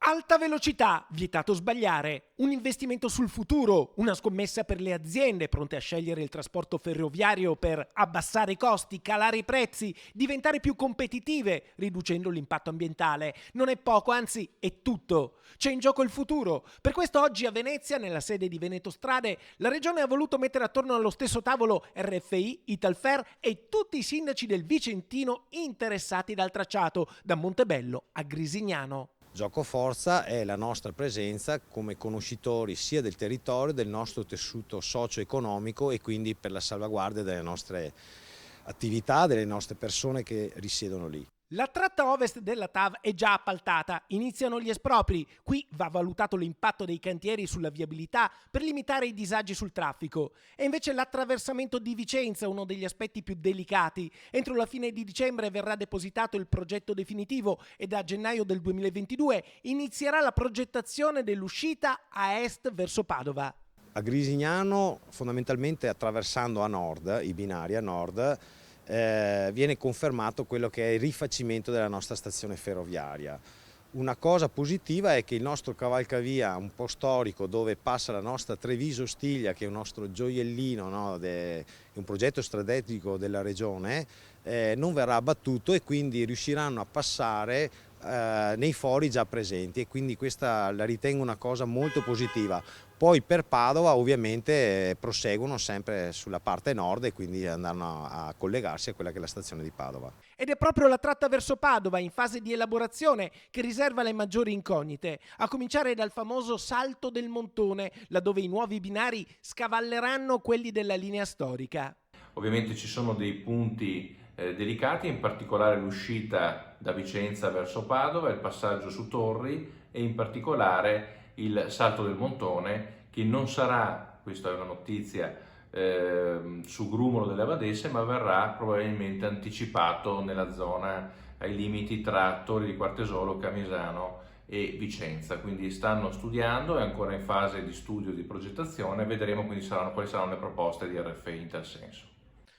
Alta velocità, vietato sbagliare, un investimento sul futuro, una scommessa per le aziende pronte a scegliere il trasporto ferroviario per abbassare i costi, calare i prezzi, diventare più competitive, riducendo l'impatto ambientale. Non è poco, anzi è tutto. C'è in gioco il futuro. Per questo oggi a Venezia, nella sede di Veneto Strade, la Regione ha voluto mettere attorno allo stesso tavolo RFI, Italfer e tutti i sindaci del Vicentino interessati dal tracciato, da Montebello a Grisignano. Gioco forza è la nostra presenza come conoscitori sia del territorio, del nostro tessuto socio-economico e quindi per la salvaguardia delle nostre attività, delle nostre persone che risiedono lì. La tratta ovest della TAV è già appaltata, iniziano gli espropri. Qui va valutato l'impatto dei cantieri sulla viabilità per limitare i disagi sul traffico. E invece l'attraversamento di Vicenza, uno degli aspetti più delicati. Entro la fine di dicembre verrà depositato il progetto definitivo e da gennaio del 2022 inizierà la progettazione dell'uscita a est verso Padova. A Grisignano, fondamentalmente attraversando a nord, i binari a nord, viene confermato quello che è il rifacimento della nostra stazione ferroviaria. Una cosa positiva è che il nostro cavalcavia, un po' storico, dove passa la nostra Treviso-Stiglia, che è un nostro gioiellino, no, è un progetto strategico della regione, non verrà abbattuto e quindi riusciranno a passare nei fori già presenti, e quindi questa la ritengo una cosa molto positiva. Poi per Padova ovviamente proseguono sempre sulla parte nord e quindi andranno a collegarsi a quella che è la stazione di Padova. Ed è proprio la tratta verso Padova, in fase di elaborazione, che riserva le maggiori incognite, a cominciare dal famoso Salto del Montone, laddove i nuovi binari scavalleranno quelli della linea storica. Ovviamente ci sono dei punti delicati, in particolare l'uscita da Vicenza verso Padova, il passaggio su Torri e in particolare il Salto del Montone, che non sarà, questa è una notizia, su Grumolo delle Abadesse, ma verrà probabilmente anticipato nella zona ai limiti tra Torri di Quartesolo, Camisano e Vicenza. Quindi stanno studiando, è ancora in fase di studio e di progettazione, vedremo quindi quali saranno le proposte di RFI in tal senso.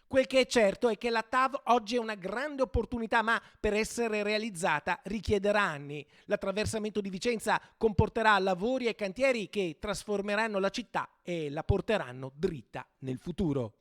Quel che è certo è che la TAV oggi è una grande opportunità, ma per essere realizzata richiederà anni. L'attraversamento di Vicenza comporterà lavori e cantieri che trasformeranno la città e la porteranno dritta nel futuro.